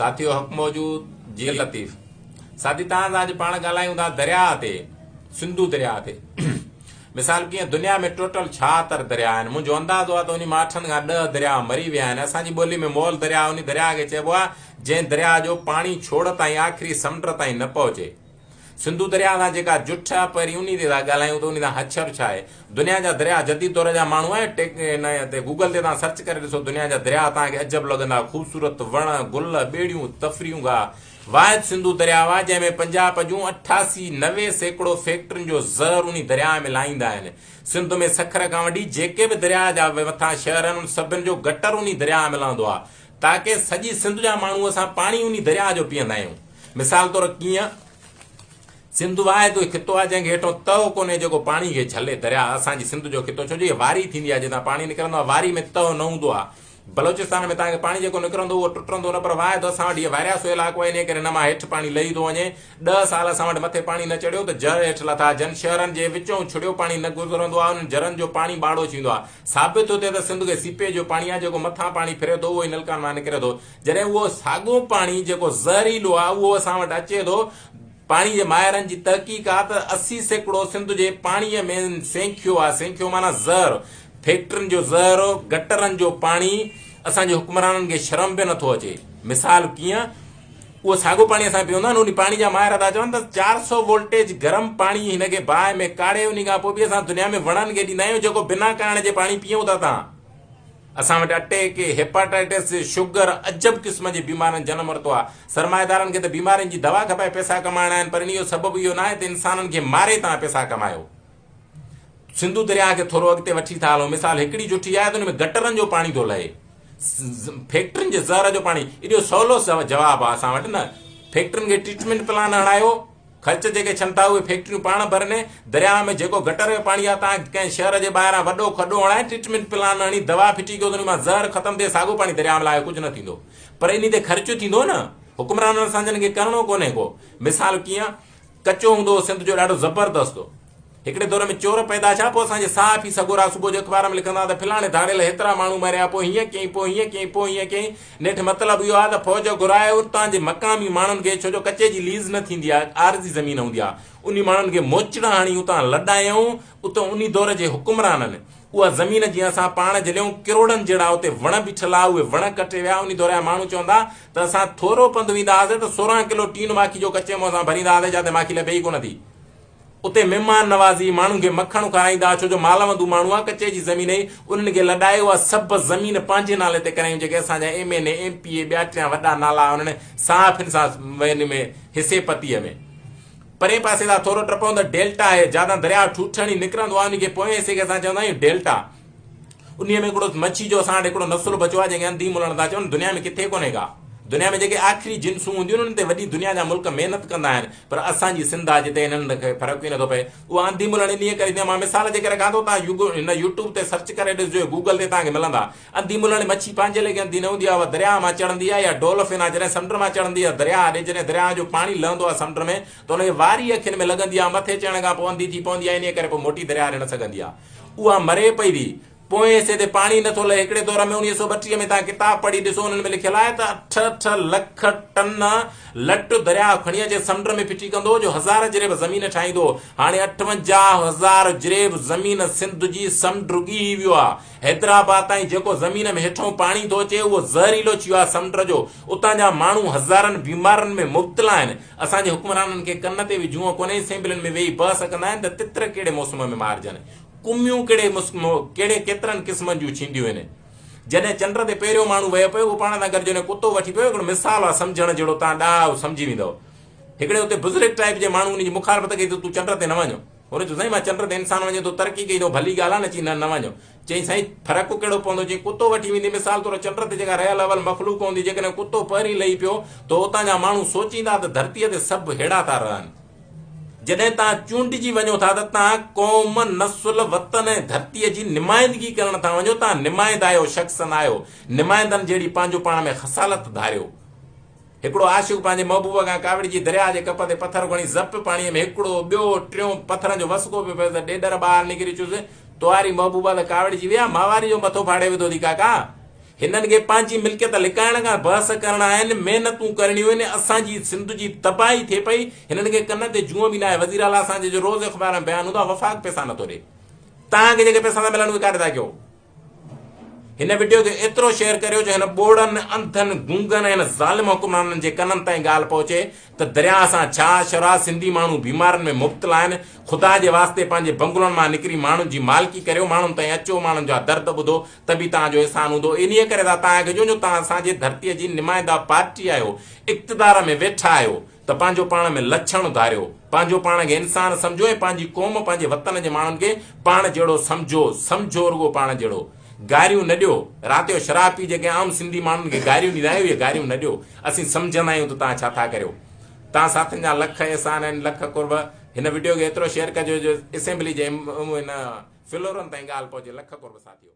साथियों हक मौजूद जी लतीफ़ साथी तव्हां अॼु पाण ॻाल्हायूं था दरिया ते सिंधु दरिया ते मिसाल कीअं दुनिया में टोटल 76 दरिया आहिनि। मुंहिंजो अंदाज़ो आहे त उन मां 8 खां 10 दरिया मरी विया आहिनि। असांजी ॿोली में मोल दरिया उन दरिया खे चइबो आहे जंहिं दरिया जो पाणी छोड़ ताईं आख़िरी समुंड ताईं न पहुचे। सिंधु दरिया सां जेका जुठ आहे पहिरीं उन ते था ॻाल्हायूं त उन सां हछर छा आहे। दुनिया जा दरिया जदीद दौर जा माण्हू आहे गूगल ते तव्हां सर्च करे ॾिसो दुनिया जा दरिया तव्हांखे अजब लॻंदा। ख़ूबसूरत वण गुल ॿेड़ियूं तफ़रियूं गा वाहिद सिंधु दरिया आहे जंहिंमें पंजाब जूं 88-90% फैक्ट्रियुनि जो ज़हर उन दरिया में लाहींदा आहिनि। सिंध में सखर खां वठी जेके बि दरिया जा मथां शहर आहिनि सभिनि जो गटर उन दरिया में लहंदो आहे ताकी सॼी सिंध जा माण्हू असां पाणी उन दरिया जो पीअंदा आहियूं। मिसाल तौर कीअं सिंधु आहे तो खितो आहे जंहिंखे हेठो तव कोन्हे जेको पाणी खे झले। दरिया असांजी सिंध जो खितो छो जो वारी थींदी आहे जितां पाणी निकिरंदो आहे वारी में तव न हूंदो आहे। बलोचिस्तान में तव्हांखे पाणी जेको निकिरंदो उहो टुटंदो न पर वाहे त असां वटि वारियासो इलाइक़ो आहे इन करे न मां हेठि पाणी लही थो वञे। 10 साल असां वटि मथे पाणी न चढ़ियो त जर हेठि लथा जन शहरनि जे विचों छुड़ियो पाणी न गुज़रंदो आहे उन्हनि जरनि जो पाणी बाड़ो थींदो आहे। साबित थो थिए त सिंध खे सीपेज जो पाणी आहे जेको मथां पाणी फिरे थो उहो ई नलकनि मां निकिरे थो। जॾहिं उहो साॻियो पाणी जेको ज़हरीलो आहे उहो असां वटि अचे थो। पाणी जे माहिरनि जी तहक़ीक़ आहे त 80% सिंध जे पाणीअ में सेंखियो आहे। सेंखियो माना ज़हर फैक्ट्रियुनि जो ज़हर गटरनि जो पाणी असांजे हुक्मराननि खे शर्म बि नथो अचे। मिसाल कीअं उहो साॻियो पाणी असां पीअंदा आहियूं उन पाणी जा माहिर था चवनि त 400 वोल्टेज गरम पाणी हिनखे बाहि में काढ़े उन खां पोइ बि असां दुनिया में वणनि खे ॾींदा आहियूं जेको बिना करण जे पाणी पीऊं था। तव्हां असां वटि अटैक हेपाटाइटिस शुगर अजब क़िस्म जी बीमारियुनि जनम वरितो आहे। सरमाएदारनि खे त बीमारियुनि जी दवा खपे पैसा कमाइणा आहिनि पर इन जो सबबु इहो न आहे त इंसाननि खे मारे तव्हां पैसा कमायो। सिंधु दरिया खे थोरो अॻिते वठी था हलो। मिसाल हिकिड़ी जुठी आहे त हुन में गटरनि जो पाणी थो लहे फैक्ट्रियुनि जे ज़हर जो पाणी। एॾो सवलो जवाबु आहे असां वटि न। फैक्ट्रियुनि खे ट्रीटमेंट प्लान हणायो ख़र्च जेके छनि था उहे फैक्ट्रियूं पाण भरनि। दरिया में जेको गटर जो पाणी आहे तव्हां कंहिं शहर जे ॿाहिरां वॾो खॾो हणाए ट्रीटमेंट प्लान हणी दवा फिटी कयो त उन मां ज़हर ख़तमु थिए साॻियो पाणी दरिया में लाहे कुझु न थींदो पर इन ते ख़र्चु थींदो न। हुक्मराननि असांजनि खे करिणो कोन्हे को। मिसाल कीअं कचो हूंदो सिंध जो ॾाढो ज़बरदस्त। हिकिड़े दौर में चोर पैदा छा पोइ असांजे साफ़ ई सगोरा सुबुह जो अख़बार में लिखंदा त फिलाणे धाड़े लाइ हेतिरा माण्हू मरिया पोइ हीअं कयईं पोइ हीअं कयईं पोइ हीअं कयईं। नेठि मतिलबु इहो आहे त फ़ौज घुराए उतां जे मक़ामी माण्हुनि खे छो जो कचे जी लीज़ न थींदी आहे आरज़ी ज़मीन हूंदी आहे उन माण्हुनि खे मोचड़ हणी उतां लॾायूं। उतां उन दौर जे हुक्मराननि उहा ज़मीन जीअं असां पाण झलियूं किरोड़नि जहिड़ा उते वण बीठल आहे उहे वण कटे विया। उन दौर जा माण्हू चवंदा त असां थोरो पंधु वेंदा हुआसीं त 16 किलो टीन माखी जो कचे मुंहं सां भरींदा हुआसीं जिते माखी लभे ई कोन थी। उते महिमान नवाज़ी माण्हुनि खे मखण खाराईंदा छो जो मालवंदू माण्हू आहे कचे जी ज़मीन ई उन्हनि खे लॾायो आहे। सभु ज़मीन पंहिंजे नाले ते करायूं जेके असांजा MNA MPA ॿिया टिया वॾा नाला उन्हनि साफ़ सां हिन में हिसे पतीअ में परे पासे खां थोरो टपऊं त डेल्टा आहे ज्यादा दरिया ठूठणी निकिरंदो आहे उनखे पोएं हिसे खे असां चवंदा आहियूं डेल्टा। उन में हिकिड़ो मच्छी जो असां वटि हिकिड़ो नसुल बचियो आहे जंहिंखे अंधी मुलण था चवनि दुनिया में किथे कोन्हे का। दुनिया में जेके आख़िरी जिन्सूं हूंदियूं आहिनि उन ते वॾी दुनिया जा मुल्क महिनत कंदा आहिनि पर असांजी सिंध आहे जिते हिननि खे फ़र्क़ु ई नथो पए। उहा अंधी मुलण इन करे मां मिसाल जे करे खाधो तव्हां हिन यूट्यूब ते सर्च करे ॾिसजो गूगल ते तव्हांखे मिलंदा। अंधी मुलण मच्छी पंहिंजे लेखे अंधी न हूंदी आहे उहा दरिया मां चढ़ंदी आहे या डोल्फिन आहे जॾहिं समुंड मां चढ़ंदी आहे दरिया ॾे जॾहिं दरिया जो पाणी लहंदो आहे समुंड में त हुनखे वारी अखियुनि में लॻंदी आहे मथे चढ़ण खां पोइ अंधी थी पवंदी आहे इन करे पोइ मोटी दरिया हली न सघंदी आहे। उहा मरे पई थी पोइ हिसे ते पाणी नथो लहे। हिकिड़े दौर में 1932 में तव्हां किताब पढ़ी ॾिसो हुननि में लिखियलु आहे त 8 लख टन लट दरिया खणी अचे समुंड में फिटी कंदो जो 1000 जरेब ज़मीन ठाहींदो। हाणे 58,000 जरेब ज़मीन सिंध जी समुंड रुॻी वियो आहे। हैदराबाद ताईं जेको ज़मीन में हेठों पाणी थो अचे उहो ज़हरीलो थी वियो आहे समुंड जो। उतां जा माण्हू हज़ारनि बीमारियुनि में मुब्तला आहिनि। असांजे हुक्मराननि खे कन ते बि जूअं कोन्हे असेंबलियुनि में वेही बहस कंदा आहिनि त तित्र कहिड़े मौसम में मारजनि कुमियूं कहिड़े केतिरनि क़िस्मनि जूं थींदियूं आहिनि। जॾहिं चंड ते पहिरियों माण्हू वियो पियो उहो पाण सां गॾु जॾहिं कुतो वठी पियो हिकिड़ो मिसाल आहे सम्झण जहिड़ो तव्हां ॾाढो सम्झी वेंदव। हिकिड़े उते बुज़ुर्ग टाइप जे माण्हू उनजी मुखालफ़त कई त तूं चंड ते न वञो। हुन चयो साईं मां चंड ते इंसान वञे थो तरक़ी कई थो भली ॻाल्हि आहे न चई न वञो। चई साईं फ़र्क़ु कहिड़ो पवंदो चई कुतो वठी वेंदी मिसाल तौर चंड ते जेका रहियल अवल मख़लूक हूंदी जेकॾहिं कुतो पहिरीं लही पियो त उतां जा माण्हू सोचींदा त धरतीअ ते सभु हेड़ा था रहनि। जॾहिं तव्हां चूंडिजी वञो था त तव्हां क़ौम नसुल वतन ऐं धरतीअ जी निमाइंदगी करण था वञो। तव्हां निमाइंद आहियो शख़्सन आहियो निमाइंदनि जहिड़ी पंहिंजो पाण में ख़सालत धारियो। हिकिड़ो आशिक़ पंहिंजे महबूब खां कावड़ी जी दरिया जे कप ते पथर खणी ज़प पाणीअ में हिकिड़ो ॿियो टियों पथरनि जो वसको पियो पियो त ॾेडर ॿाहिरि निकिरी चुसि तुआरी महबूबा त कावड़ी जी विया मावारी जो मथो फाड़े विधो थी काका। हिननि खे पंहिंजी मिल्कियत लिकाइण खां बहस करणा आहिनि, महिनतूं करणियूं आहिनि, असांजी सिंध जी तबाही थिए पई, हिननि खे कन ते जूअं बि न आहे। वज़ीर आला असांजे जो रोज़ अख़बार में बयानु हूंदो आहे, वफ़ाक़ पैसा नथो ॾे, तव्हांखे जेके पैसा था मिलनि उहे काॾे था कयो। हिन वीडियो खे एतिरो शेयर करियो जो हिन ॿोड़नि, अंधनि, गूंगनि, हिन ज़ालिम हुकुमराननि जे कननि ताईं ॻाल्हि पहुचे त दरिया सां छा शरा सिंधी माण्हू बीमारनि में मुब्तला आहिनि। ख़ुदा जे वास्ते पंहिंजे बंगलनि मां निकिरी माण्हुनि जी मालिकी करियो, माण्हुनि ताईं अचो, माण्हुनि जा दर्द ॿुधो, त बि तव्हांजो अहसान हूंदो। इन्हीअ करे था तव्हांखे जो तव्हां असांजे धरतीअ जी नुमाइंदा पार्टी आहियो, इक़्तिदार में वेठा आहियो, त पंहिंजो पाण में लछण धारियो, पंहिंजो पाण खे इंसान सम्झो ऐं पंहिंजी क़ौम, पंहिंजे वतन जे माण्हुनि खे पाण जहिड़ो सम्झो रुगो पाण जहिड़ो। गारियूं न ॾियो, राति जो शराब पी जेके आम सिंधी माण्हुनि खे गारियूं ॾींदा आहियो, इहे गारियूं न ॾियो। असीं सम्झंदा आहियूं त तव्हां छा था करियो। तव्हां साथियुनि जा लख एहसान आहिनि, लख कुर्ब। हिन वीडियो खे एतिरो शेयर कजो जो असेंबली जे हिन फ्लोरनि ताईं ॻाल्हि पहुचे। लख कुर्ब साथियो।